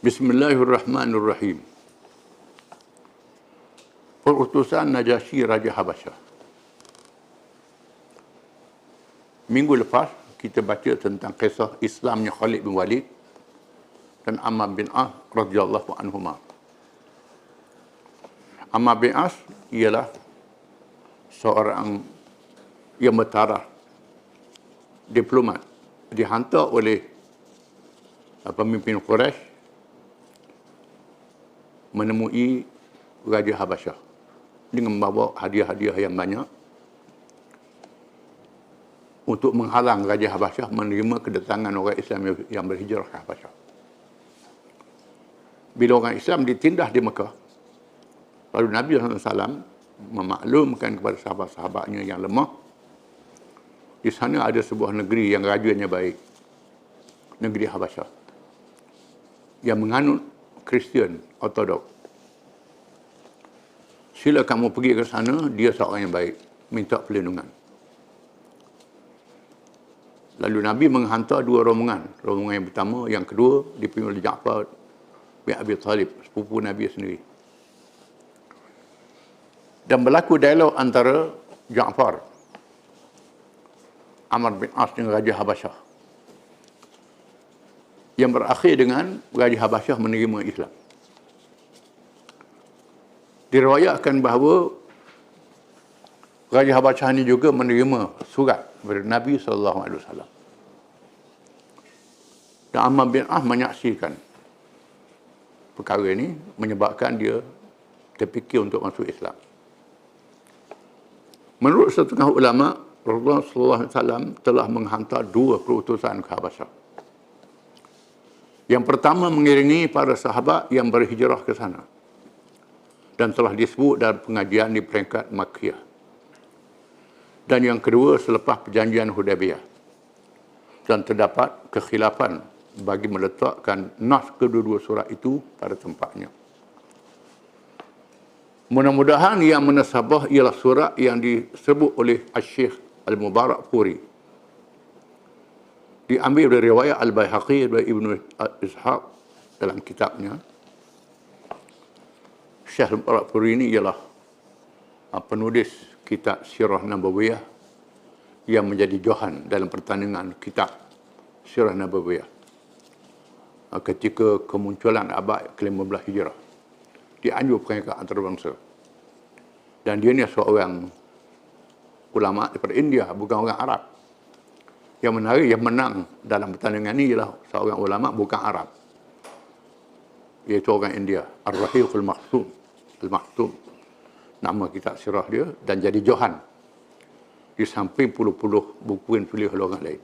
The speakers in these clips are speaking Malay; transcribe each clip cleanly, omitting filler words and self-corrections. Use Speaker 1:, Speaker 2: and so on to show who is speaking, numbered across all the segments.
Speaker 1: Bismillahirrahmanirrahim. Perutusan Najasyi Raja Habasyah. Minggu lepas kita baca tentang kisah Islamnya Khalid bin Walid dan Ammar bin As radhiyallahu anhuma. Ammar bin As ialah seorang yang bertaraf diplomat, dihantar oleh pemimpin Quraisy menemui Raja Habasyah dengan membawa hadiah-hadiah yang banyak untuk menghalang Raja Habasyah menerima kedatangan orang Islam yang berhijrah ke Habasyah. Bila orang Islam ditindas di Mekah, lalu Nabi SAW memaklumkan kepada sahabat-sahabatnya yang lemah, di sana ada sebuah negeri yang rajanya baik, negeri Habasyah, yang menganut Kristian Ortodok. Sila kamu pergi ke sana, dia seorang yang baik, minta perlindungan. Lalu Nabi menghantar dua rombongan. Rombongan yang pertama, yang kedua dipimpin oleh Ja'far bin Abi Talib, sepupu Nabi sendiri. Dan berlaku dialog antara Ja'far, Ammar bin As dengan Raja Habasyah, yang berakhir dengan Raja Habasyah menerima Islam. Diriwayatkan bahawa Raja Habasyah ini juga menerima surat dari Nabi SAW. Dan Ammar bin As menyaksikan perkara ini, menyebabkan dia terfikir untuk masuk Islam. Menurut setengah ulama, Rasulullah SAW telah menghantar dua perutusan ke Habasyah. Yang pertama mengiringi para sahabat yang berhijrah ke sana, dan telah disebut dalam pengajian di peringkat Makkiyah. Dan yang kedua selepas perjanjian Hudaybiyah. Dan terdapat kekhilafan bagi meletakkan nas kedua-dua surat itu pada tempatnya. Mudah-mudahan yang menasabah ialah surat yang disebut oleh Al-Syekh Al-Mubarakfuri. Diambil dari riwayat Al-Baihaqi dari Ibnu Ishaq dalam kitabnya. Syekh Al-Mubarakfuri ini ialah penulis kitab Sirah Nabawiyah yang menjadi johan dalam pertandingan kitab Sirah Nabawiyah ketika kemunculan abad ke-15 Hijrah di anjur perengkat antarabangsa. Dan dia ni seorang ulama daripada India, bukan orang Arab. Yang menarik, yang menang dalam pertandingan ini ialah seorang ulama bukan Arab, iaitu orang India, Ar-Rahiqul Maktum. Al-Maktum, nama kitab sirah dia, dan jadi johan di samping puluh-puluh buku yang tulis oleh orang lain.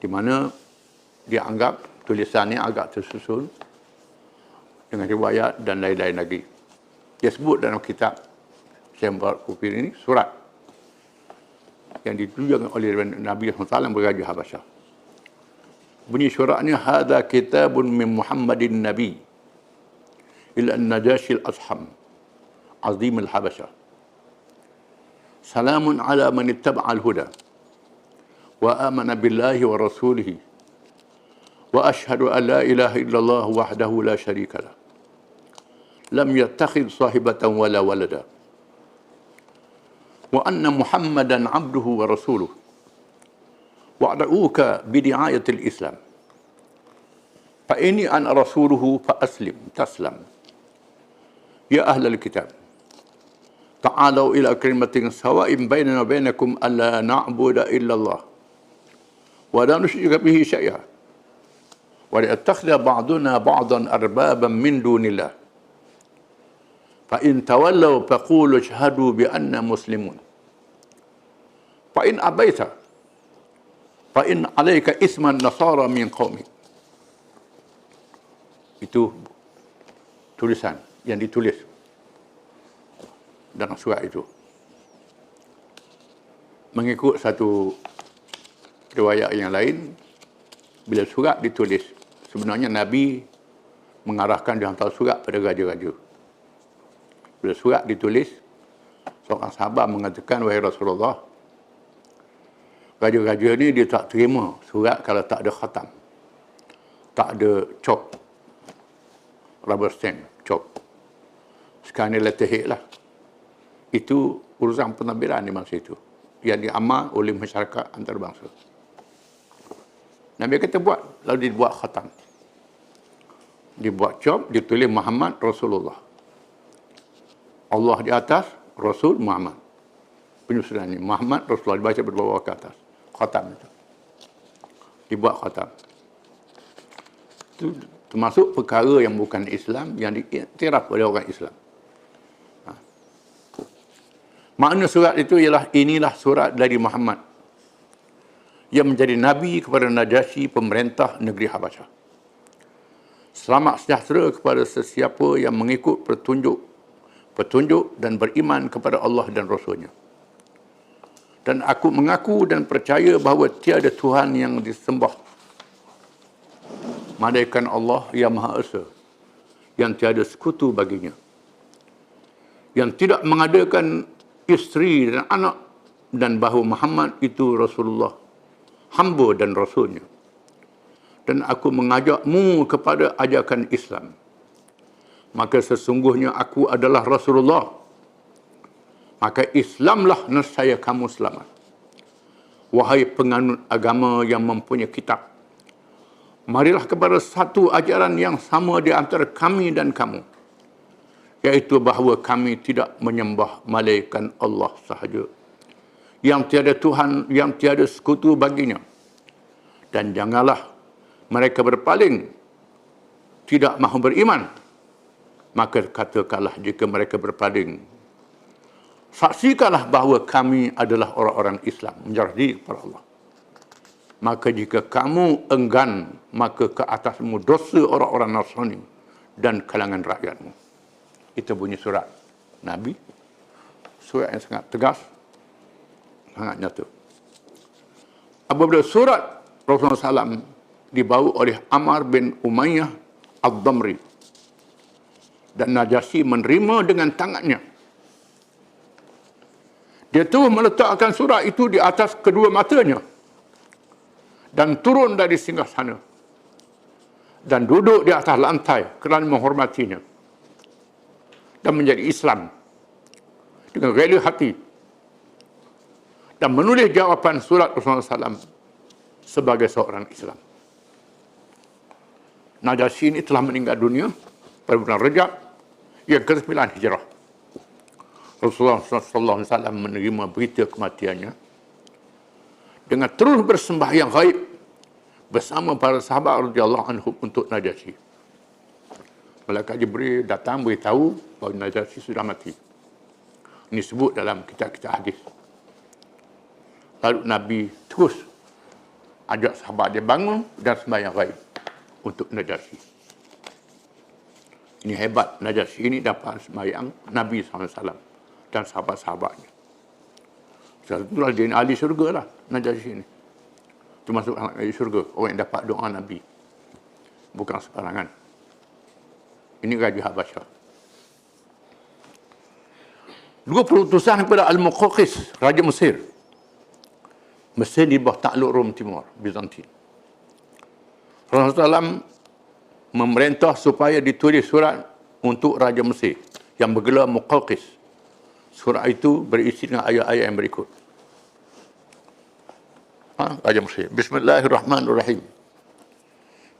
Speaker 1: Di mana dia anggap tulisannya agak tersusun dengan riwayat dan lain-lain lagi. Dia sebut dalam kitab Syekh Mubarakfuri ini surat yang ditujukan oleh Nabi SAW beraja Habasyah. Bunyi suratnya, hadza kitabun min Muhammadin Nabi ila an-Najashi al-Asham azim al-Habasyah. Salamun ala man ittaba'a al-huda wa amana billahi wa rasulihi wa ashhadu an la ilaha illallah wahdahu la syarika lah. Lam yattakhidh sahibatan wala walada. Wa anna Muhammadan abduhu wa rasuluhu. Wa ad'uka bidi'ayatil Islam. Fa inni ana rasuluhu fa aslim taslam. Ya ahlal kitab, ta'alau ila kalimatin sawa'in bainana wa bainakum alla na'budu illa Allah wa la nusyrika bihi syai'a wa la yattakhidha ba'duna ba'dan arbaban min dunillah. Fa in tawallaw faqulu ashhadu bi anna muslimun. Fa in abaita fa in 'alaika isman nasara min qaumik. Itu tulisan yang ditulis dalam surat itu. Mengikut satu riwayat yang lain, bila surat ditulis, sebenarnya Nabi mengarahkan dihantar surat pada raja-raja. Bila surat ditulis, seorang sahabat mengatakan, wahai Rasulullah, raja-raja ni dia tak terima surat kalau tak ada khatam. Tak ada chalk, rubber stamp, chalk. Sekarang ni letterhead lah. Itu urusan pentadbiran di masa itu, yang diamal oleh masyarakat antarabangsa. Nabi kata buat, lalu dibuat khatam. Dibuat chalk, ditulis Muhammad Rasulullah. Allah di atas, Rasul Muhammad. Penyusunan ini, Muhammad Rasulullah, dibaca berbawah ke atas. Khatam itu. Dibuat khatam. Itu termasuk perkara yang bukan Islam, yang diiktiraf oleh orang Islam. Makna surat itu ialah, inilah surat dari Muhammad yang menjadi Nabi kepada Najasyi, pemerintah negeri Habasyah. Selamat sejahtera kepada sesiapa yang mengikut petunjuk dan beriman kepada Allah dan Rasulnya. Dan aku mengaku dan percaya bahawa tiada Tuhan yang disembah melainkan Allah yang Maha Esa, yang tiada sekutu baginya, yang tidak mengadakan isteri dan anak, dan bahawa Muhammad itu Rasulullah, hamba dan Rasulnya. Dan aku mengajakmu kepada ajakan Islam. Maka sesungguhnya aku adalah Rasulullah. Maka Islamlah nescaya kamu selamat. Wahai penganut agama yang mempunyai kitab, marilah kepada satu ajaran yang sama di antara kami dan kamu, iaitu bahawa kami tidak menyembah malaikat Allah sahaja, yang tiada Tuhan, yang tiada sekutu baginya. Dan janganlah mereka berpaling, tidak mahu beriman. Maka katakanlah jika mereka berpaling, saksikanlah bahawa kami adalah orang-orang Islam, menyerah diri kepada Allah. Maka jika kamu enggan, maka ke atasmu dosa orang-orang Nasrani dan kalangan rakyatmu. Itu bunyi surat Nabi. Surat yang sangat tegas, sangat nyata. Apabila surat Rasulullah SAW dibawa oleh Ammar bin Umayyah Ad-Damri, dan Najasyi menerima dengan tangannya. Dia terus meletakkan surat itu di atas kedua matanya dan turun dari singgasana dan duduk di atas lantai kerana menghormatinya dan menjadi Islam dengan rela hati, dan menulis jawapan surat Rasulullah SAW sebagai seorang Islam. Najasyi ini telah meninggal dunia pada bulan Rajab yang ke-9 Hijrah. Rasulullah SAW menerima berita kematiannya dengan terus bersembahyang gaib bersama para sahabat radhiyallahu anhum untuk Najasyi. Malaikat Jibril datang beritahu bahawa Najasyi sudah mati. Ini sebut dalam kitab-kitab hadis. Lalu Nabi terus ajak sahabat dia bangun dan sembahyang gaib untuk Najasyi. Ini hebat, Najasyi ini dapat sembahyang Nabi SAW dan sahabat-sahabatnya. Itulah dia ahli syurga lah, Najasyi ini. Termasuk ahli syurga, orang yang dapat doa Nabi. Bukan sembarangan. Ini Raja Habasyah. Dua perutusan kepada Al-Muqawqis, Raja Mesir. Mesir di bawah takluk Rom Timur, Bizantin. Rasulullah SAW memerintah supaya ditulis surat untuk Raja Mesir yang bergelar Muqawqis. Surat itu berisi dengan ayat-ayat yang berikut. Raja Mesir. Bismillahirrahmanirrahim.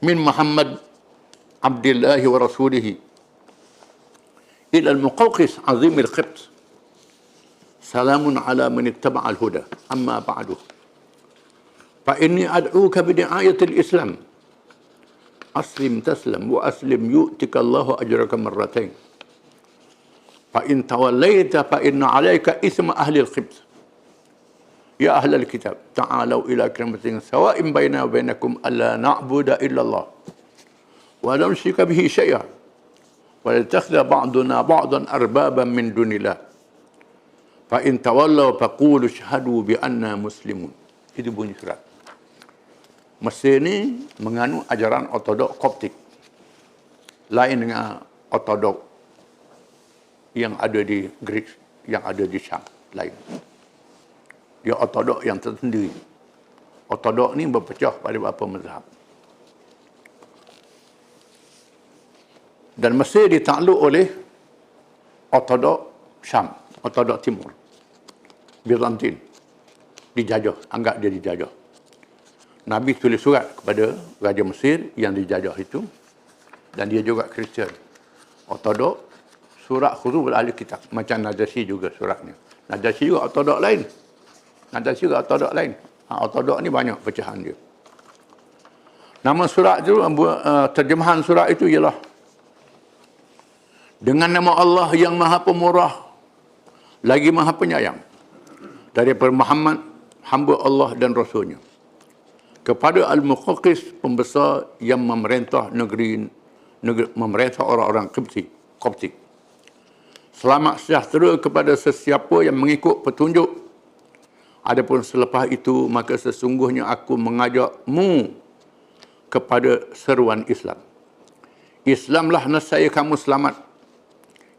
Speaker 1: Min Muhammad Abdillahi wa Rasulihi ila al-Muqawqis azim al-Qibt. Salamun ala man ittaba'a al-huda. Amma ba'du. Fa inni ad'uka bi di'ayati al-Islam. Aslim taslam wa aslim yu'tika Allahu ajraka marratain. Fa in tawallaita fa inna 'alayka isma ahli al-Qibt. Ya ahli al-kitab, ta'alu ila kalimatin sawa'in bainana wa bainakum alla na'budu illa Allah wa la nusyrika bihi syai'an wa la yattakhidha ba'duna ba'dan arbaban min dunillah. Fa in tawallaw faqulu ashhadu bi anna muslimun. Itu bunyi surat. Mesir ni menganut ajaran ortodok Koptik. Lain dengan ortodok yang ada di Greek, yang ada di Syam. Lain. Dia ortodok yang tersendiri. Ortodok ni berpecah pada beberapa mazhab. Dan Mesir ditakluk oleh Ortodok Syam, Ortodok Timur, Byzantine. Dijajah, anggap dia dijajah. Nabi tulis surat kepada Raja Mesir yang dijajah itu, dan dia juga Kristian. Ortodok, surat khuruf ahli kitab. Macam Najasyi juga suratnya. Najasyi juga Ortodok lain. Najasyi juga Ortodok lain. Ortodok ni banyak pecahan dia. Nama surat itu, terjemahan surat itu ialah dengan nama Allah yang Maha Pemurah lagi Maha Penyayang, daripada Muhammad, hamba Allah dan Rasulnya, kepada Al-Muqawqis, pembesar yang memerintah negeri memerintah orang-orang Qibti. Selamat sejahtera kepada sesiapa yang mengikut petunjuk. Adapun selepas itu, maka sesungguhnya aku mengajakmu kepada seruan Islam. Islamlah nescaya kamu selamat.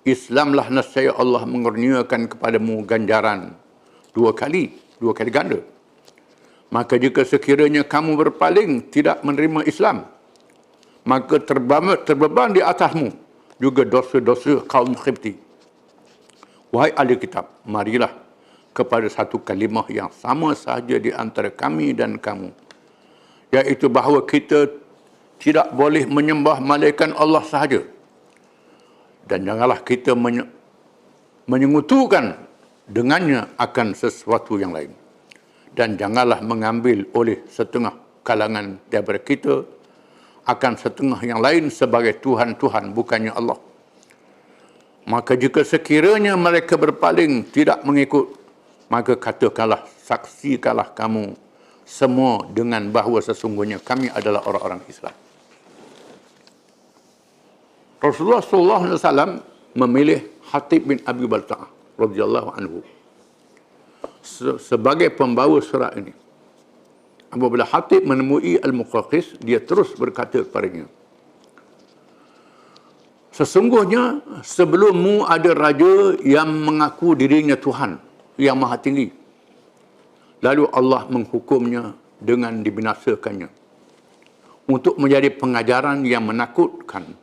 Speaker 1: Islamlah nescaya Allah mengurniakan kepadamu ganjaran dua kali ganda. Maka jika sekiranya kamu berpaling tidak menerima Islam, maka terbeban di atasmu juga dosa-dosa kaum Qibti. Wahai ahli kitab, marilah kepada satu kalimah yang sama sahaja di antara kami dan kamu, iaitu bahawa kita tidak boleh menyembah malaikat Allah sahaja, dan janganlah kita menyengutukan dengannya akan sesuatu yang lain, dan janganlah mengambil oleh setengah kalangan daripada kita akan setengah yang lain sebagai Tuhan-Tuhan bukannya Allah. Maka jika sekiranya mereka berpaling tidak mengikut, maka katakanlah, saksikanlah kamu semua dengan bahawa sesungguhnya kami adalah orang-orang Islam. Rasulullah SAW memilih Hatib bin Abi Balta'ah radhiyallahu anhu sebagai pembawa surat ini. Apabila Hatib menemui Al-Muqawqis, dia terus berkata kepadanya, sesungguhnya sebelummu ada raja yang mengaku dirinya Tuhan yang Maha Tinggi. Lalu Allah menghukumnya dengan dibinasakannya untuk menjadi pengajaran yang menakutkan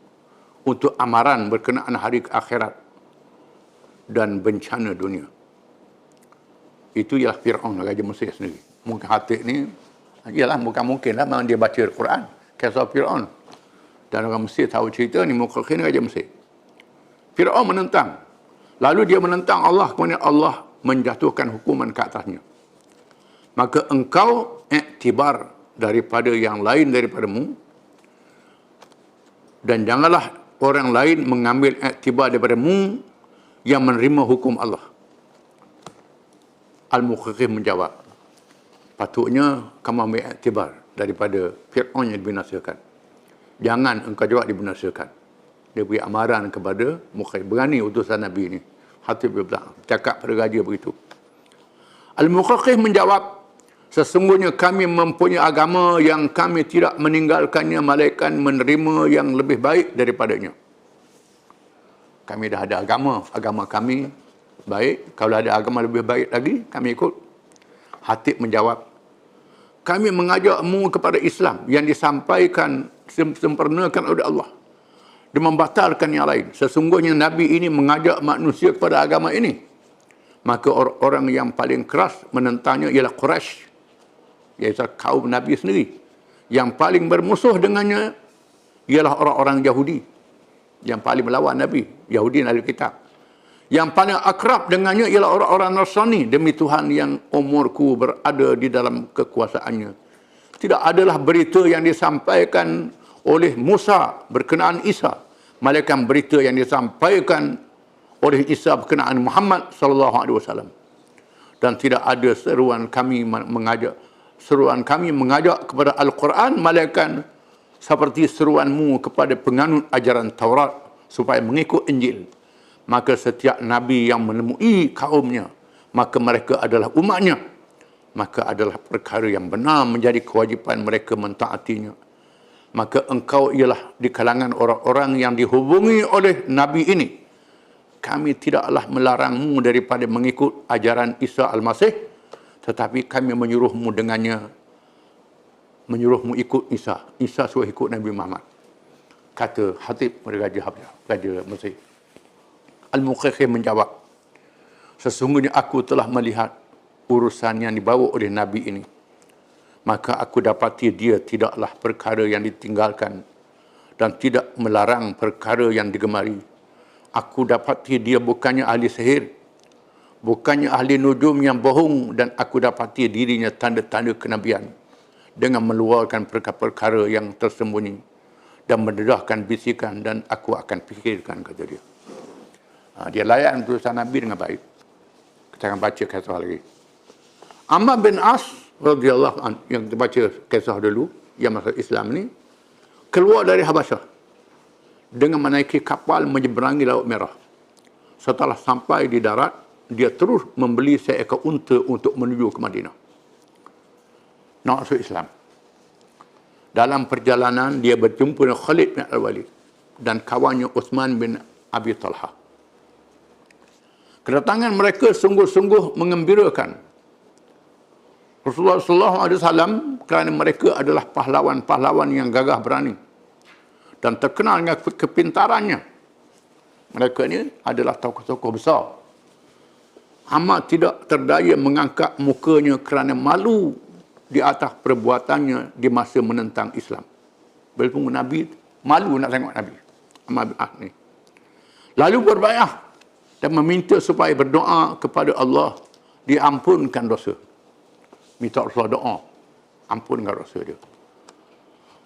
Speaker 1: untuk amaran berkenaan hari akhirat dan bencana dunia. Itu ialah Fir'aun, Raja Mesir sendiri. Mungkin Hatib ni, ialah bukan mungkin lah, memang dia baca Al-Quran, kisah Fir'aun. Dan orang Mesir tahu cerita ni, Muqawqis ni Raja Mesir. Fir'aun menentang. Lalu dia menentang Allah, kemudian Allah menjatuhkan hukuman ke atasnya. Maka engkau iktibar daripada yang lain daripadamu, dan janganlah orang lain mengambil iktibar daripadamu yang menerima hukum Allah. Al-Muqawqis menjawab, patutnya kamu ambil iktibar daripada Fir'aun yang dibinasakan. Jangan engkau juga dibinasakan. Dia beri amaran kepada Muqawqis. Berani utusan Nabi ini. Hatib cakap pada raja begitu. Al-Muqawqis menjawab, sesungguhnya kami mempunyai agama yang kami tidak meninggalkannya malaikat menerima yang lebih baik daripadanya. Kami dah ada agama kami baik, kalau ada agama lebih baik lagi, kami ikut. Hatib menjawab, kami mengajakmu kepada Islam yang disampaikan, sempurnakan oleh Allah, dan membatalkan yang lain. Sesungguhnya Nabi ini mengajak manusia kepada agama ini. Maka orang yang paling keras menentangnya ialah Quraisy, iaitu kaum Nabi sendiri. Yang paling bermusuh dengannya ialah orang-orang Yahudi, yang paling melawan Nabi, Yahudi dan Ahli Kitab. Yang paling akrab dengannya ialah orang-orang Nasrani, demi Tuhan yang umurku berada di dalam kekuasaannya. Tidak adalah berita yang disampaikan oleh Musa berkenaan Isa, melainkan berita yang disampaikan oleh Isa berkenaan Muhammad SAW. Dan tidak ada seruan kami mengajak kepada Al-Quran, melainkan seperti seruanmu kepada penganut ajaran Taurat supaya mengikut Injil. Maka setiap Nabi yang menemui kaumnya, maka mereka adalah umatnya. Maka adalah perkara yang benar menjadi kewajipan mereka mentaatinya. Maka engkau ialah di kalangan orang-orang yang dihubungi oleh Nabi ini. Kami tidaklah melarangmu daripada mengikut ajaran Isa Al-Masih, tetapi kami menyuruhmu dengannya, menyuruhmu ikut Isa. Isa suruh ikut Nabi Muhammad. Kata Hatib Raja Habsyah, Raja Mesir. Al-Muqayqi menjawab, sesungguhnya aku telah melihat urusan yang dibawa oleh Nabi ini. Maka aku dapati dia tidaklah perkara yang ditinggalkan dan tidak melarang perkara yang digemari. Aku dapati dia bukannya ahli sihir, bukannya ahli nujum yang bohong, dan aku dapati dirinya tanda-tanda kenabian dengan meluarkan perkara-perkara yang tersembunyi dan mendedahkan bisikan, dan aku akan fikirkan, kata dia. Dia layan tulisan Nabi dengan baik. Kita akan baca kisah lagi. Ammar bin As radhiyallahu anhu, yang kita baca kisah dulu, yang masuk Islam ni, keluar dari Habasyah dengan menaiki kapal menyeberangi Laut Merah. Setelah sampai di darat, dia terus membeli seekor unta untuk menuju ke Madinah. Nak masuk Islam. Dalam perjalanan, dia berjumpa dengan Khalid bin Al-Walid dan kawannya Uthman bin Abi Talha. Kedatangan mereka sungguh-sungguh mengembirakan Rasulullah SAW, kerana mereka adalah pahlawan-pahlawan yang gagah berani dan terkenal dengan kepintarannya. Mereka ini adalah tokoh-tokoh besar. Ammar tidak terdaya mengangkat mukanya kerana malu di atas perbuatannya di masa menentang Islam. Walaupun Nabi malu nak tengok Nabi. Ammar bin As ni. Lalu berbaiat dan meminta supaya berdoa kepada Allah diampunkan dosa. Minta Rasulullah doa, ampunkan dosa dia.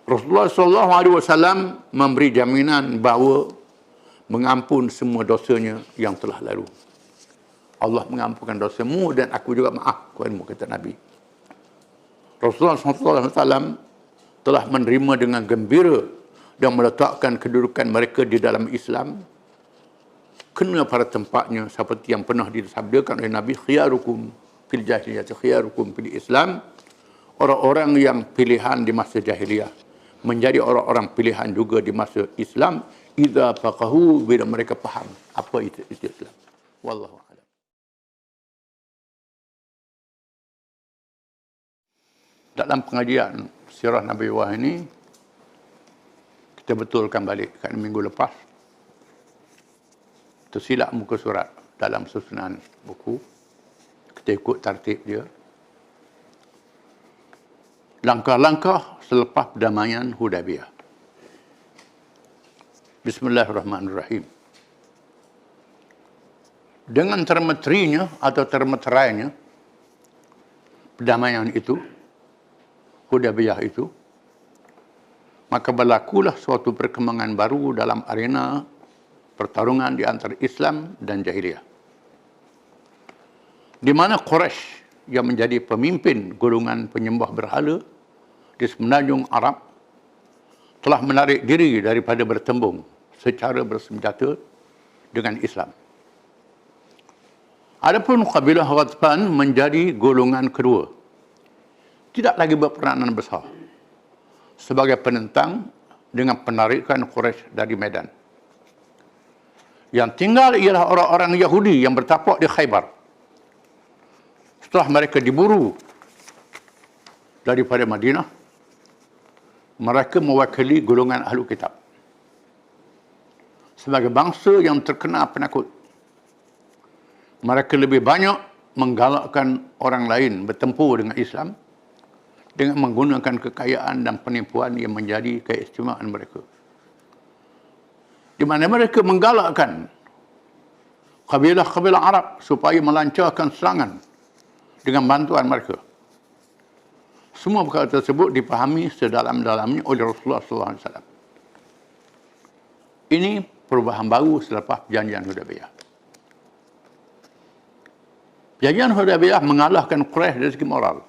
Speaker 1: Rasulullah SAW memberi jaminan bahawa mengampun semua dosanya yang telah lalu. Allah mengampunkan dosamu dan aku juga maaf kepadamu, kata Nabi. Rasulullah SAW telah menerima dengan gembira dan meletakkan kedudukan mereka di dalam Islam kena pada tempatnya, seperti yang pernah disabdakan oleh Nabi, khiyarukum fil jahiliyah, khiyarukum fil Islam. Orang-orang yang pilihan di masa jahiliyah menjadi orang-orang pilihan juga di masa Islam, idza faqahu, bila mereka faham apa itu Islam. Wallahu a'lam. Dalam pengajian sirah Nabi Wah ini, kita betulkan balik kerana minggu lepas tersilap muka surat dalam susunan buku. Kita ikut tertib dia. Langkah-langkah selepas perdamaian Hudaybiyah. Bismillahirrahmanirrahim. Dengan termeterinya atau termeterainya perdamaian itu, Hudaybiyah itu, maka berlakulah suatu perkembangan baru dalam arena pertarungan di antara Islam dan Jahiliyah, di mana Quraisy yang menjadi pemimpin golongan penyembah berhala di semenanjung Arab telah menarik diri daripada bertembung secara bersenjata dengan Islam. Adapun kabilah Ghatfan menjadi golongan kedua, tidak lagi berperanan besar sebagai penentang dengan penarikan Quraisy dari medan. Yang tinggal ialah orang-orang Yahudi yang bertapak di Khaybar. Setelah mereka diburu daripada Madinah, mereka mewakili golongan Ahlul Kitab. Sebagai bangsa yang terkena penakut, mereka lebih banyak menggalakkan orang lain bertempur dengan Islam dengan menggunakan kekayaan dan penipuan yang menjadi keistimewaan mereka. Di mana mereka menggalakkan kabilah-kabilah Arab supaya melancarkan serangan dengan bantuan mereka. Semua perkara tersebut dipahami sedalam-dalamnya oleh Rasulullah SAW. Ini perubahan baru selepas perjanjian Hudaybiyah. Perjanjian Hudaybiyah mengalahkan Quraisy dari segi moral.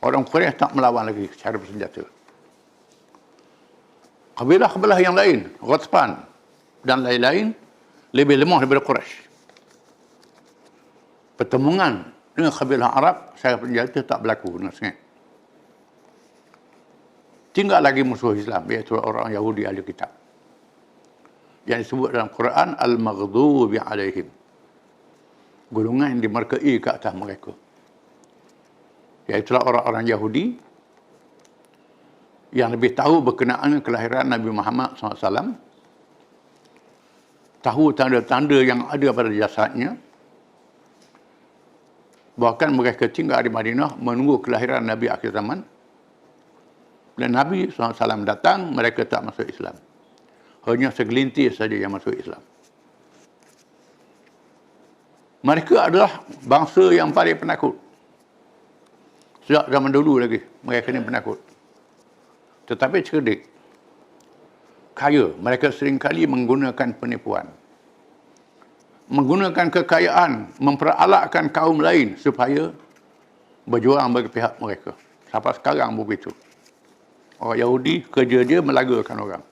Speaker 1: Orang Quraisy tak melawan lagi secara bersenjata. Kabilah-kabilah yang lain, Ghatfan dan lain-lain, lebih lemah daripada Quraisy. Pertemuan dengan kabilah Arab secara bersenjata tak berlaku dengan sangat. Tinggal lagi musuh Islam, iaitu orang Yahudi ahli kitab, yang disebut dalam Quran Al-Maghdubi alaihim, golongan yang dimerkai ke atas mereka, iaitu orang-orang Yahudi yang lebih tahu berkenaan kelahiran Nabi Muhammad SAW, tahu tanda-tanda yang ada pada jasadnya, bahkan mereka tinggal di Madinah menunggu kelahiran Nabi akhir zaman. Dan Nabi SAW datang, mereka tak masuk Islam. Hanya segelintir saja yang masuk Islam. Mereka adalah bangsa yang paling penakut. Sejak zaman dulu lagi, mereka ni penakut. Tetapi cerdik. Kaya. Mereka seringkali menggunakan penipuan. Menggunakan kekayaan, memperalakkan kaum lain supaya berjuang bagi pihak mereka. Sampai sekarang begitu. Orang Yahudi, kerja dia melagakan orang.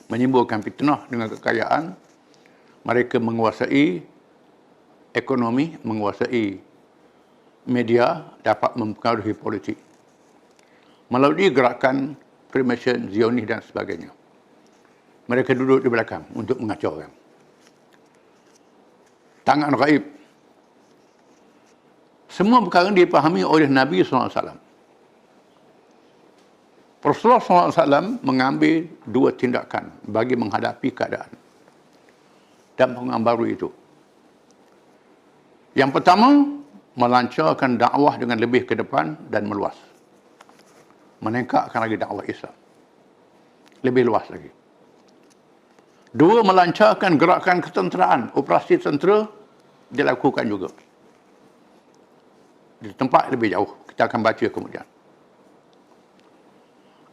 Speaker 1: Menimbulkan fitnah dengan kekayaan. Mereka menguasai ekonomi, menguasai media, dapat mempengaruhi politik. Melalui gerakan Freemason, Zionis dan sebagainya. Mereka duduk di belakang untuk mengacau orang. Tangan gaib. Semua perkara dipahami oleh Nabi SAW. Rasulullah SAW mengambil dua tindakan bagi menghadapi keadaan dan pengaruh baru itu. Yang pertama, melancarkan dakwah dengan lebih ke depan dan meluas. Meningkatkan lagi dakwah Islam. Lebih luas lagi. Dua, melancarkan gerakan ketenteraan. Operasi tentera dilakukan juga. Di tempat lebih jauh. Kita akan baca kemudian.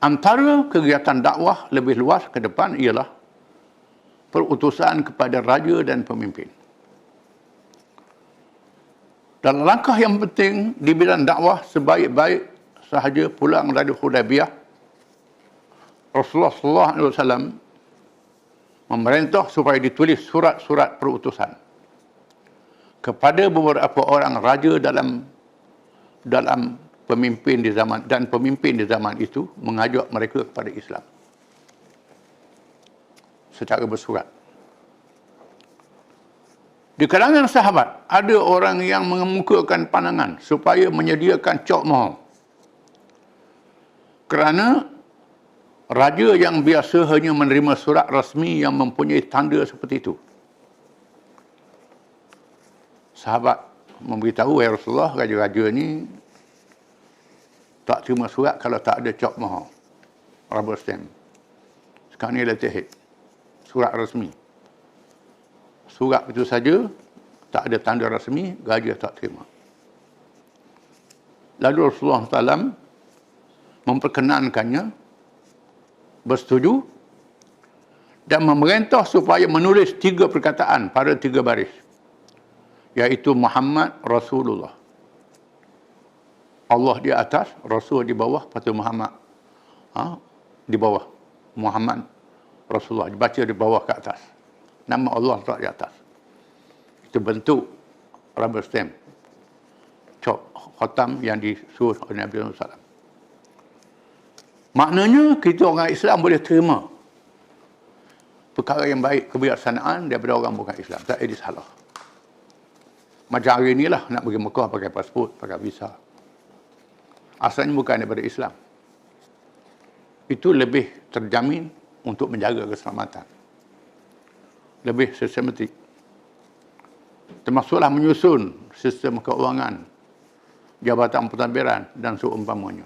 Speaker 1: Antara kegiatan dakwah lebih luas ke depan ialah perutusan kepada raja dan pemimpin. Dalam langkah yang penting di bidang dakwah, sebaik-baik sahaja pulang dari Hudaybiyah, Rasulullah SAW memerintah supaya ditulis surat-surat perutusan kepada beberapa orang raja dalam pemimpin di zaman itu, mengajak mereka kepada Islam secara bersurat. Di kalangan sahabat, ada orang yang mengemukakan pandangan supaya menyediakan cok mohon. Kerana raja yang biasa hanya menerima surat rasmi yang mempunyai tanda seperti itu. Sahabat memberitahu, "Ya Rasulullah, raja-raja ni tak terima surat kalau tak ada cok mohon, rubber stamp. Sekarang ni letterhead, surat rasmi. Surat itu saja, tak ada tanda rasmi, raja tak terima." Lalu Rasulullah SAW memperkenankannya, bersetuju, dan memerintah supaya menulis 3 perkataan pada 3 baris, iaitu Muhammad Rasulullah. Allah di atas, Rasul di bawah, lepas tu Muhammad di bawah. Muhammad Rasulullah, dibaca di bawah ke atas. Nama Allah tak di atas. Itu bentuk rubber stamp, cok khatam yang disuruh oleh Nabi SAW. Maknanya kita orang Islam boleh terima perkara yang baik, kebijaksanaan daripada orang bukan Islam. Tak ada salah. Macam hari inilah nak pergi Mekah pakai pasport, pakai visa. Asalnya bukan daripada Islam. Itu lebih terjamin untuk menjaga keselamatan. Lebih sistematik. Termasuklah menyusun sistem keuangan, jabatan pentadbiran dan seumpamanya.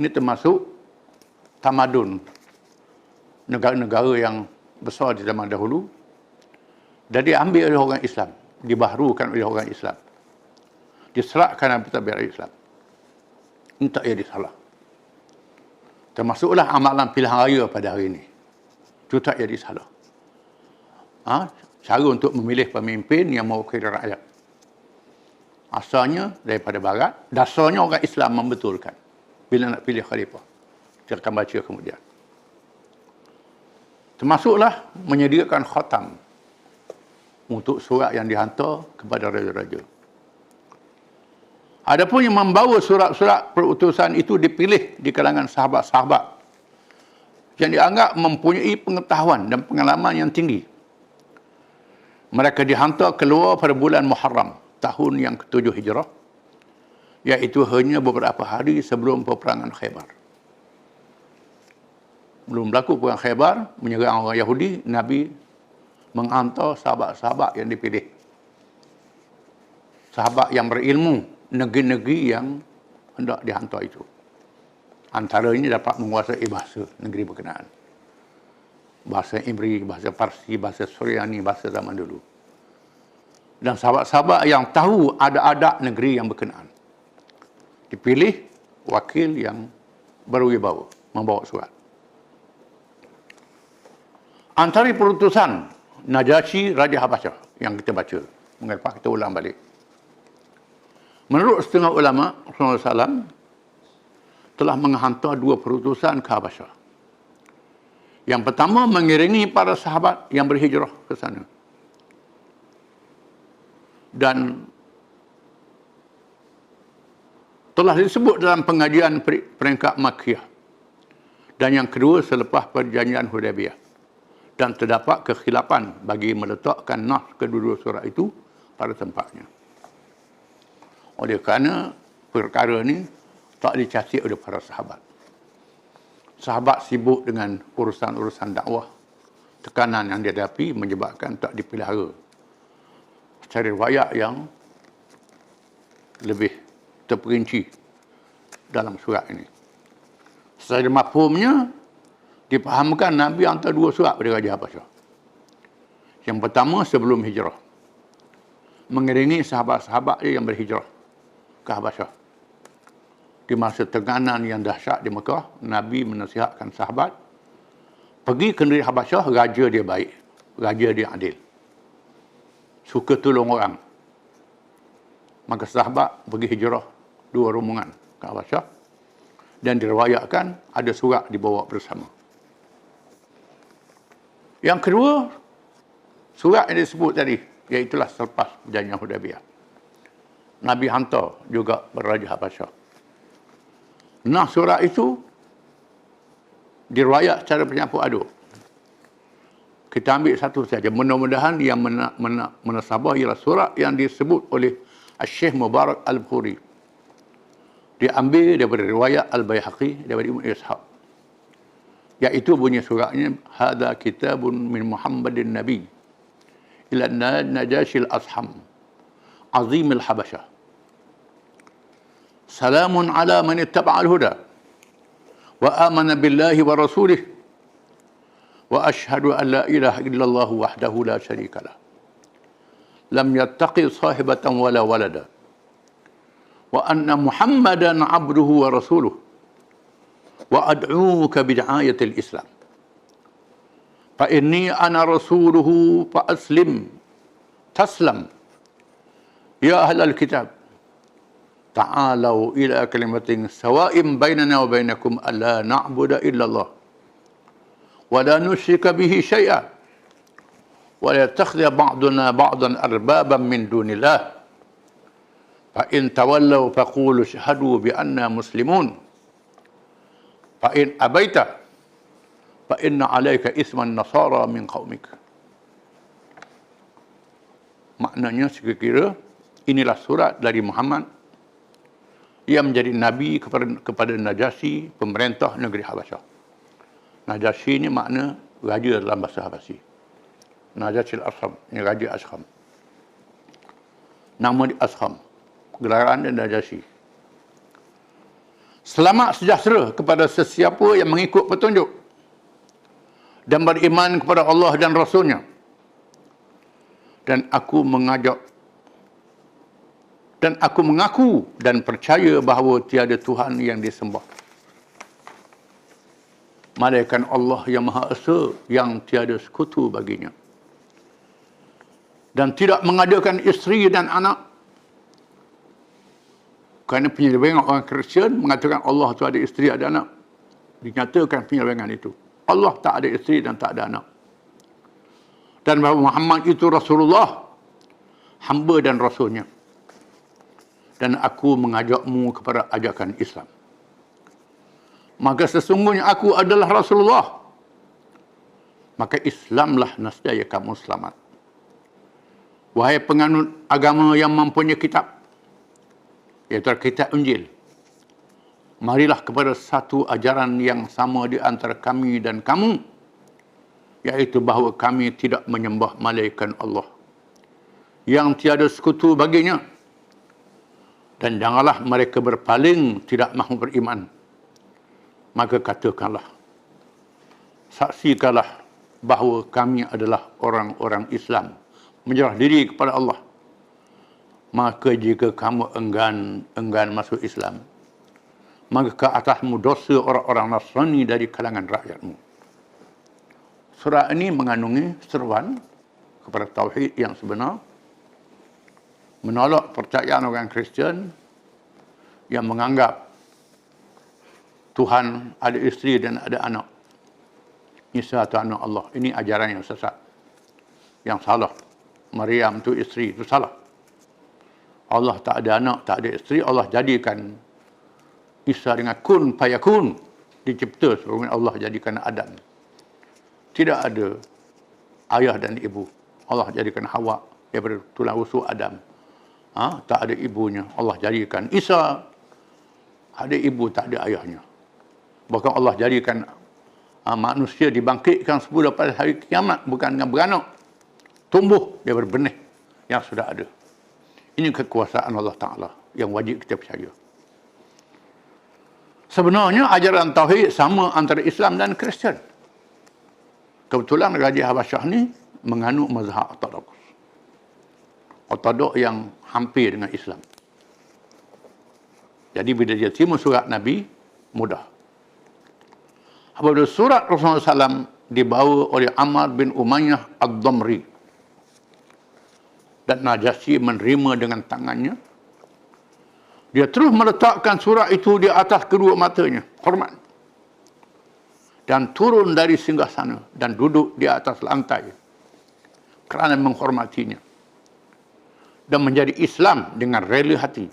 Speaker 1: Ini termasuk tamadun negara-negara yang besar di zaman dahulu dan diambil oleh orang Islam, dibaharukan oleh orang Islam, diserahkan dalam pentadbiran Islam. Ini tak jadi salah. Termasuklah amalan pilihan raya pada hari ini. Itu tak jadi salah. Cara untuk memilih pemimpin yang mewakili rakyat. Asalnya daripada barat, dasarnya orang Islam membetulkan bila nak pilih khalifah. Kita akan baca kemudian. Termasuklah menyediakan khatam untuk surat yang dihantar kepada raja-raja. Adapun yang membawa surat-surat perutusan itu dipilih di kalangan sahabat-sahabat yang dianggap mempunyai pengetahuan dan pengalaman yang tinggi. Mereka dihantar keluar pada bulan Muharram, tahun yang ke-7 Hijrah, iaitu hanya beberapa hari sebelum peperangan Khaybar. belum berlaku perang Khaybar, menyerang orang Yahudi, Nabi menghantar sahabat-sahabat yang dipilih. Sahabat yang berilmu, negeri-negeri yang hendak dihantar itu. Antaranya dapat menguasai bahasa negeri berkenaan. Bahasa Ibri, bahasa Parsi, bahasa Suryani, bahasa zaman dulu. Dan sahabat-sahabat yang tahu adat-adat negeri yang berkenaan. Dipilih wakil yang berwibawa, membawa surat. Antara perutusan Najasyi Raja Habasyah yang kita baca. Mengapa kita ulang balik. Menurut setengah ulama, Rasulullah SAW telah menghantar 2 perutusan ke Habasyah. Yang pertama mengiringi para sahabat yang berhijrah ke sana. Dan telah disebut dalam pengajian peringkat Makkiyah. Dan yang kedua selepas perjanjian Hudaybiyah. Dan terdapat kekhilafan bagi meletakkan nas kedua-dua surat itu pada tempatnya. Oleh kerana perkara ini tak dicacik oleh para sahabat. Sahabat sibuk dengan urusan-urusan dakwah. Tekanan yang dihadapi menyebabkan tak dipelihara. Cari riwayat yang lebih terperinci dalam surat ini. Secara mafhumnya, dipahamkan Nabi hantar 2 surat pada Raja Habasyah. Yang pertama sebelum hijrah. Mengiringi sahabat-sahabat dia yang berhijrah ke Habasyah. Di masa tekanan yang dahsyat di Mekah, Nabi menasihatkan sahabat, pergi ke negeri Habasyah, raja dia baik, raja dia adil. Suka tolong orang. Maka sahabat pergi hijrah 2 rombongan ke Habasyah dan diriwayatkan ada surat dibawa bersama. Yang kedua, surat yang disebut tadi, iaitulah selepas perjanjian Hudaybiyah. Nabi hantar juga Raja Habasyah. Nah, surat itu diriwayat secara penyampur aduk. Kita ambil satu saja. Mudah-mudahan yang menasabah ialah surat yang disebut oleh Syekh Mubarak Al-Bukhari. Diambil daripada riwayat Al-Baihaqi daripada Ibn Ishaq. Iaitu bunyi suratnya, Hada kitabun min Muhammadin Nabi ila Najashil Asham Azimil Habasyah. Salamun ala man ittaba'al huda wa amana billahi wa rasulih wa ashhadu an la ilaha illallah wahdahu la syarika lah. Lam yattaqi sahibatan wala walada wa anna Muhammadan abduhu wa rasuluh wa ad'uka bid'ayatil Islam. Fa inni ana rasuluhu fa aslim taslam ya ahlal kitab ta'alau ila kalimatin sawa'im bainana wa bainakum alla na'budu illa Allah wa la nusyrika bihi syai'a wa la yattakhidha ba'duna ba'dan arbaban min dunillah fa in tawallaw faqulu ashhadu bi anna muslimun fa in abaita fa inna 'alaika isman nasara min qaumik. Maknanya sekira-kira inilah surat dari Muhammad yang menjadi nabi kepada Najasyi, pemerintah negeri Habasyah. Najasyi ini makna raja dalam bahasa Habasyi. Najasyi Al-Asham, ini Raja Asham. Nama dia Asham. Gelaran dia Najasyi. Selamat sejahtera kepada sesiapa yang mengikut petunjuk dan beriman kepada Allah dan Rasulnya. Dan aku mengaku dan percaya bahawa tiada Tuhan yang disembah malaikat Allah yang Maha Esa yang tiada sekutu baginya, dan tidak mengadakan isteri dan anak. Kerana penyelewengan orang Kristian mengatakan Allah itu ada isteri ada anak, dinyatakan penyelewengan itu. Allah tak ada isteri dan tak ada anak. Dan bahawa Muhammad itu Rasulullah, hamba dan Rasulnya. Dan aku mengajakmu kepada ajakan Islam. Maka sesungguhnya aku adalah Rasulullah. Maka Islamlah nescaya kamu selamat. Wahai penganut agama yang mempunyai kitab, iaitu kitab Injil, marilah kepada satu ajaran yang sama di antara kami dan kamu, iaitu bahawa kami tidak menyembah malaikat Allah yang tiada sekutu baginya, dan janganlah mereka berpaling tidak mahu beriman. Maka katakanlah, saksikanlah bahawa kami adalah orang-orang Islam, menyerah diri kepada Allah. Maka jika kamu enggan masuk Islam, maka ke atasmu dosa orang-orang Nasrani dari kalangan rakyatmu. Surah ini mengandungi seruan kepada tauhid yang sebenar, menolak percayaan orang Kristian yang menganggap Tuhan ada isteri dan ada anak. Isa itu anak Allah. Ini ajaran yang sesat, yang salah. Maryam itu isteri, itu salah. Allah tak ada anak, tak ada isteri. Allah jadikan Isa dengan kun fayakun, dicipta sebagaimana Allah jadikan Adam. Tidak ada ayah dan ibu. Allah jadikan Hawa daripada tulang rusuk Adam. Tak ada ibunya. Allah jadikan Isa ada ibu, tak ada ayahnya. Bahkan Allah jadikan manusia dibangkitkan semula pada hari kiamat bukan dengan beranak, tumbuh daripada benih yang sudah ada. Ini kekuasaan Allah Ta'ala yang wajib kita percaya. Sebenarnya ajaran tauhid sama antara Islam dan Kristian. Kebetulan Raja Habasyah ni menganut mazhab Ortodok. Ortodok yang hampir dengan Islam. Jadi bila dia terima surat Nabi, mudah. Apabila surat Rasulullah SAW dibawa oleh Ammar bin Umayyah Ad-Damri, dan Najasyi menerima dengan tangannya, dia terus meletakkan surat itu di atas kedua matanya, hormat, dan turun dari singgasana dan duduk di atas lantai kerana menghormatinya, dan menjadi Islam dengan rela hati,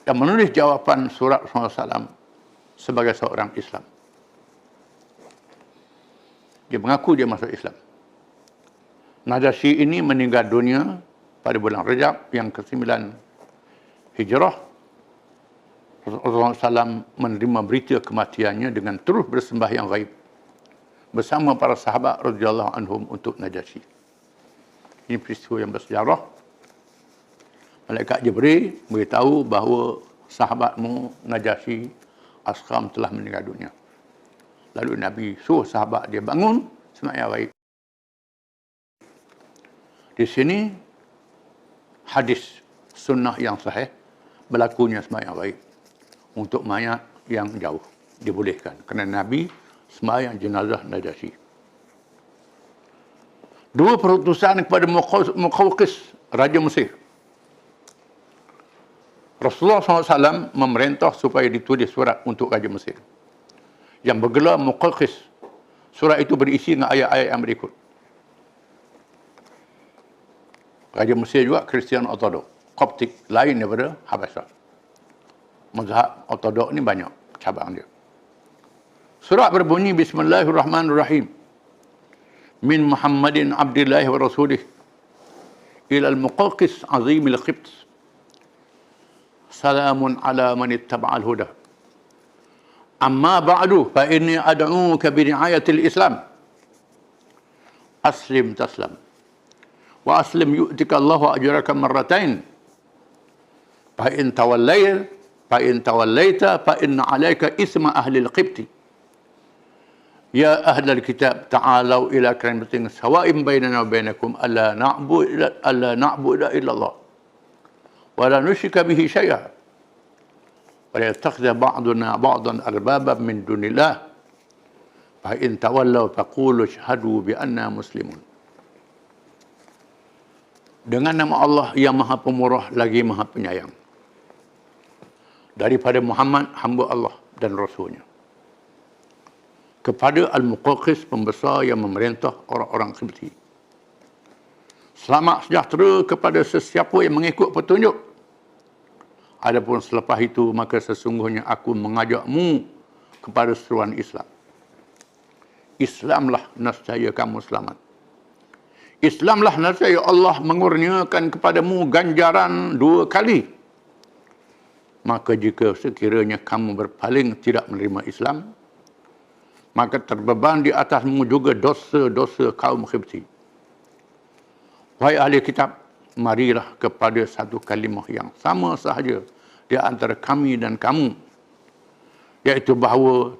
Speaker 1: dan menulis jawapan surat Rasulullah SAW sebagai seorang Islam. Dia mengaku dia masuk Islam. Najasyi ini meninggal dunia pada bulan Rajab yang ke-9 Hijrah. Rasulullah SAW menerima berita kematiannya dengan terus bersembahyang gaib bersama para sahabat radhiyallahu anhum untuk Najasyi. Ini peristiwa yang bersejarah. Malaikat Jibril beritahu bahawa sahabatmu Najasyi Asqam telah meninggal dunia. Lalu Nabi suruh sahabat dia bangun sembahyang gaib. Di sini hadis sunnah yang sahih berlakunya sembahyang gaib untuk mayat yang jauh dibolehkan kerana Nabi sembahyang jenazah Najasyi. Dua perutusan kepada Muqawqis, Raja Mesir. Rasulullah SAW memerintah supaya ditulis surat untuk Raja Mesir yang bergelar Muqawqis. Surat itu berisi dengan ayat-ayat yang berikut. Raja Mesir juga Kristian Ortodok, Koptik, lain daripada Habasyah. Mazhab Ortodok ni banyak cabang dia. Surat berbunyi Bismillahirrahmanirrahim. Min Muhammadin Abdillahi wa Rasulih ila al-Muqawqis azimil Qibt. Salamun ala man ittaba'al huda. Amma ba'du fa inni ad'uka bi ri'ayatil Islam. Aslim taslam. Wa aslim yu'tika Allahu ajraka marratain. Fa in tawallaita fa inna 'alaika isma ahli al-Qibt. Ya ahlal kitab ta'alau ila kalimatin sawa'in bainana wa bainakum alla na'budu illa Allah wa la nusyrika bihi syai'a wa la yattakhidha ba'duna ba'dan arbaban min dunillah fa in tawallaw faqulu ashhadu bi anna muslimun. Dengan nama Allah yang Maha Pemurah lagi Maha Penyayang, daripada Muhammad hamba Allah dan Rasulnya, kepada Al-Muqawqis pembesar yang memerintah orang-orang Qibti. Selamat sejahtera kepada sesiapa yang mengikut petunjuk. Adapun selepas itu, maka sesungguhnya aku mengajakmu kepada seruan Islam. Islamlah nescaya kamu selamat. Islamlah nescaya Allah mengurniakan kepadamu ganjaran 2 kali. Maka jika sekiranya kamu berpaling tidak menerima Islam, maka terbeban di atasmu juga dosa-dosa kaum Qibti. Wahai ahli kitab, marilah kepada satu kalimah yang sama sahaja di antara kami dan kamu, iaitu bahawa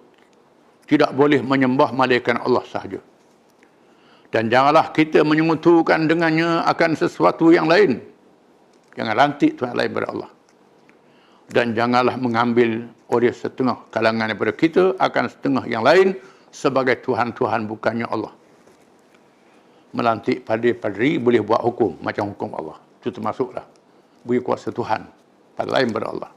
Speaker 1: tidak boleh menyembah malaikat Allah sahaja. Dan janganlah kita menyekutukan dengannya akan sesuatu yang lain. Jangan rantik Tuhan lain daripada Allah. Dan janganlah mengambil oleh setengah kalangan daripada kita akan setengah yang lain sebagai Tuhan-Tuhan bukannya Allah. Melantik padri boleh buat hukum macam hukum Allah. Itu termasuklah beri kuasa Tuhan pada lain daripada Allah.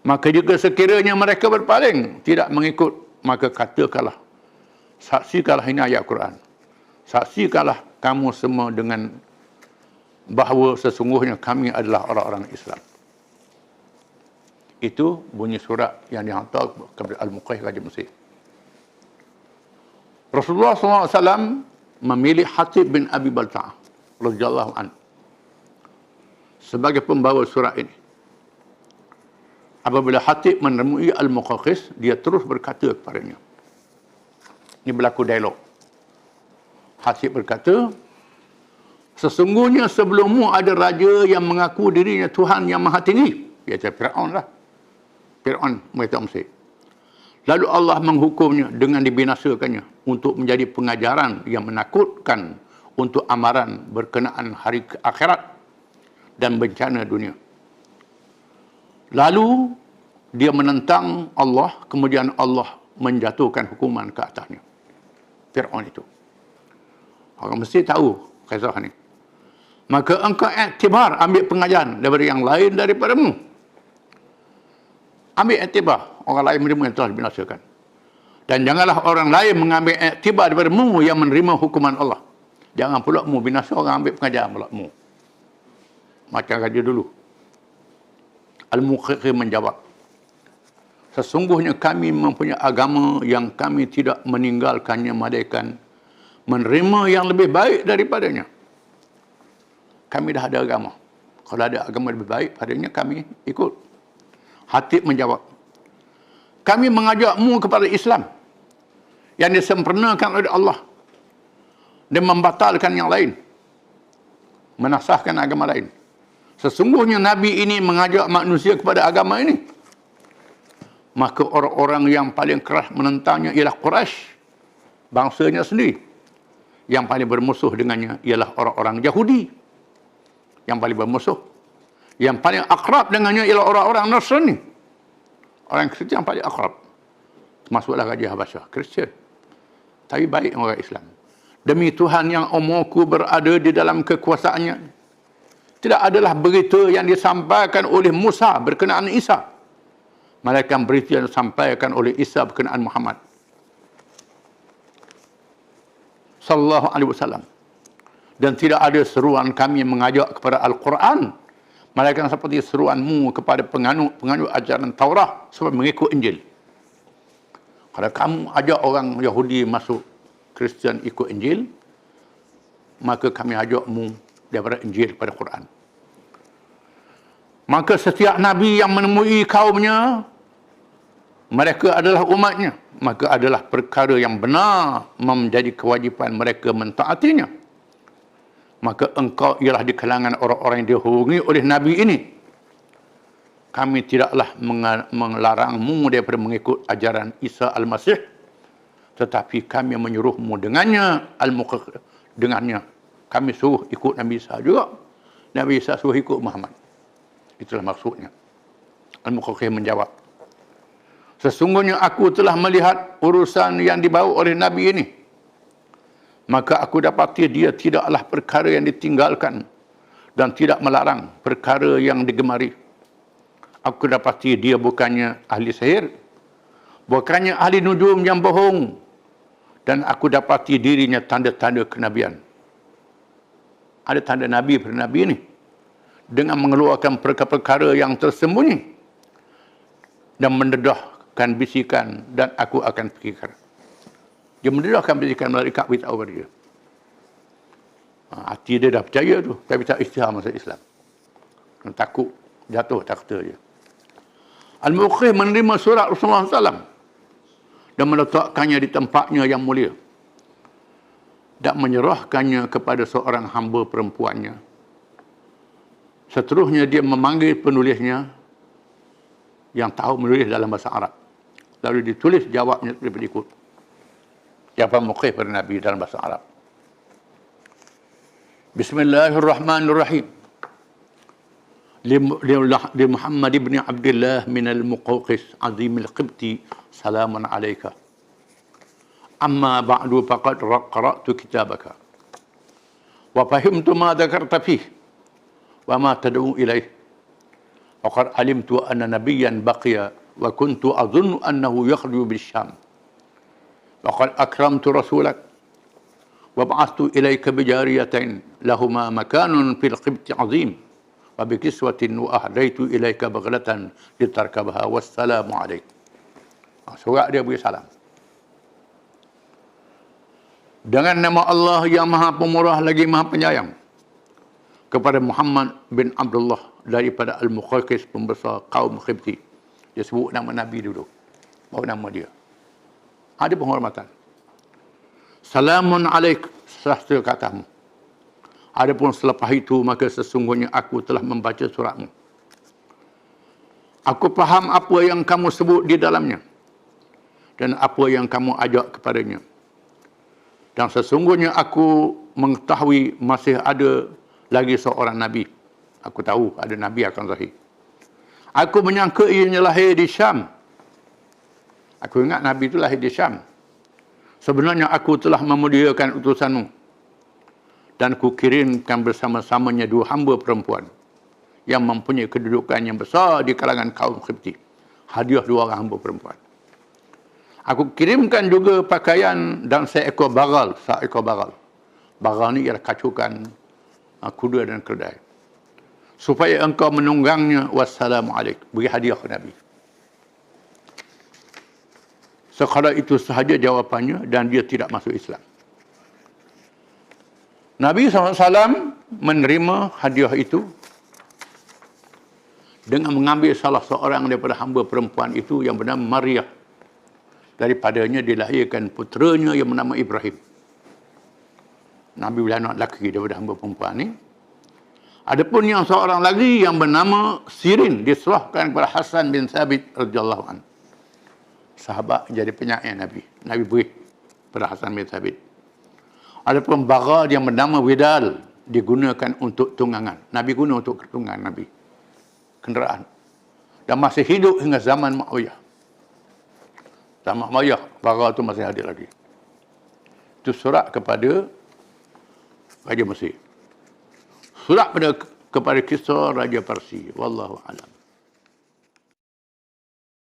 Speaker 1: Maka jika sekiranya mereka berpaling tidak mengikut, maka katakanlah, saksikanlah, ini ayat Quran, saksikanlah kamu semua dengan bahawa sesungguhnya kami adalah orang-orang Islam. Itu bunyi surat yang dihantar kepada Al-Muqayh Raja Mesir. Rasulullah SAW memilih Hatib bin Abi Balta'ah radhiyallahu anhu sebagai pembawa surat ini. Apabila Hatib menemui Al-Muqawqis, dia terus berkata kepadanya. Ini berlaku dialog. Hatib berkata, sesungguhnya sebelummu ada raja yang mengaku dirinya Tuhan yang maha tinggi. Iaitu Fir'aun lah. Fir'aun mereka Mesir. Lalu Allah menghukumnya dengan dibinasakannya untuk menjadi pengajaran yang menakutkan untuk amaran berkenaan hari akhirat dan bencana dunia. Lalu dia menentang Allah, kemudian Allah menjatuhkan hukuman ke atasnya. Fir'aun itu. Orang mesti tahu kisah ni. Maka engkau iktibar, ambil pengajaran daripada yang lain daripadamu. Ambil iktibar. Orang lain menerima yang telah dibinasakan. Dan janganlah orang lain mengambil iktibar daripadamu yang menerima hukuman Allah. Jangan pula mu binasa orang ambil pengajaran pula mu. Macam raja dulu. Al-Muqawqis menjawab, sesungguhnya kami mempunyai agama yang kami tidak meninggalkannya melainkan menerima yang lebih baik daripadanya. Kami dah ada agama. Kalau ada agama lebih baik padanya, kami ikut. Hatib menjawab, kami mengajakmu kepada Islam yang disempurnakan oleh Allah dan membatalkan yang lain, menasahkan agama lain. Sesungguhnya Nabi ini mengajak manusia kepada agama ini. Maka orang-orang yang paling keras menentangnya ialah Quraisy, bangsanya sendiri. Yang paling bermusuh dengannya ialah orang-orang Yahudi, yang paling bermusuh. Yang paling akrab dengannya ialah orang-orang Nasrani. Orang Kristian yang paling akrab. Termasuklah Raja Habasyah, Kristian. Tapi baik orang Islam. Demi Tuhan yang umurku berada di dalam kekuasaannya, tidak adalah berita yang disampaikan oleh Musa berkenaan Isa, melainkan berita yang disampaikan oleh Isa berkenaan Muhammad sallallahu alaihi wasallam. Dan tidak ada seruan kami mengajak kepada Al-Quran, melainkan seperti seruanmu kepada penganut ajaran Taurat supaya mengikut Injil. Kalau kamu ajak orang Yahudi masuk Kristian ikut Injil, maka kami ajakmu daripada Injil kepada Quran. Maka setiap Nabi yang menemui kaumnya, mereka adalah umatnya, maka adalah perkara yang benar menjadi kewajipan mereka mentaatinya. Maka engkau ialah di kalangan orang-orang yang dihorungi oleh Nabi ini. Kami tidaklah melarangmu daripada mengikut ajaran Isa Al-Masih, tetapi kami menyuruhmu dengannya, dengannya. Kami suruh ikut Nabi Isa juga. Nabi Isa suruh ikut Muhammad. Itulah maksudnya. Al-Muqawqis menjawab, sesungguhnya aku telah melihat urusan yang dibawa oleh Nabi ini. Maka aku dapati dia tidaklah perkara yang ditinggalkan dan tidak melarang perkara yang digemari. Aku dapati dia bukannya ahli sihir, bukannya ahli nujum yang bohong, dan aku dapati dirinya tanda-tanda kenabian. Ada tanda Nabi pada Nabi ini, dengan mengeluarkan perkara-perkara yang tersembunyi dan mendedahkan bisikan, dan aku akan fikirkan. Dia mendedahkan bisikan malaikat beritahu kepada dia. Hati dia dah percaya tu, tapi tak isytihar masuk Islam. Takut jatuh tak kata dia. Al-Muqih menerima surat Rasulullah SAW dan meletakkannya di tempatnya yang mulia dan menyerahkannya kepada seorang hamba perempuannya. Seterusnya dia memanggil penulisnya yang tahu menulis dalam bahasa Arab. Lalu ditulis jawabnya seperti berikut. Jawapan Muqih pada Nabi dalam bahasa Arab. Bismillahirrahmanirrahim. Li Muhammad ibn Abdullah min al-Muqawqis azim al-Qibti salamun alayka. Amma ba'du faqad qara'tu kitabaka wa fahimtu ma dhakarta fihi wa ma tad'u ilayhi. Wa qad alimtu anna nabiyyan baqiya wa kuntu adhunnu annahu yakhruju bil-Sham. Wa qad akramtu rasulak wa ba'athtu ilayka bijariyatain lahuma makanun fil qibti 'azim wa bikiswatin wa ahdaitu ilayka baghlatan litarkabaha wassalamu alayk. Surat dia beri salam. Dengan nama Allah yang Maha Pemurah lagi Maha Penyayang, kepada Muhammad bin Abdullah daripada Al-Muqawqis, pembesar kaum Qibti. Dia sebut nama Nabi dulu, baru nama dia. Ada penghormatan. Salamun alaik, sahasta katamu. Adapun selepas itu, maka sesungguhnya aku telah membaca suratmu. Aku faham apa yang kamu sebut di dalamnya dan apa yang kamu ajak kepadanya. Dan sesungguhnya aku mengetahui masih ada lagi seorang Nabi. Aku tahu ada Nabi akan lahir. Aku menyangka ianya lahir di Syam. Aku ingat Nabi itu lahir di Syam. Sebenarnya aku telah memuliakan utusanmu dan ku kirimkan bersama-samanya 2 hamba perempuan yang mempunyai kedudukan yang besar di kalangan kaum Qibti. Hadiah 2 orang hamba perempuan. Aku kirimkan juga pakaian dan seekor bagal. Bagal ni ialah kacukan kuda dan keledai. Supaya engkau menunggangnya. Wassalamualaikum. Beri hadiah ke Nabi. Sekadar itu sahaja jawapannya dan dia tidak masuk Islam. Nabi SAW menerima hadiah itu dengan mengambil salah seorang daripada hamba perempuan itu yang bernama Maryah. Daripadanya dilahirkan puteranya yang bernama Ibrahim. Nabi bila anak lelaki daripada hamba perempuan ni. Adapun yang seorang lagi yang bernama Sirin diserahkan kepada Hasan bin Thabit radhiyallahu anhu. Sahabat jadi penyair Nabi. Nabi beri pada Hasan bin Thabit. Adapun bagal yang bernama Widal digunakan untuk tunggangan. Nabi guna untuk tunggangan Nabi. Kenderaan. Dan masih hidup hingga zaman Muawiyah. Zaman Muawiyah, bagal itu masih ada lagi. Itu surat kepada Raja Mesir. Surat kepada kisah Raja Parsi. Wallahu a'lam.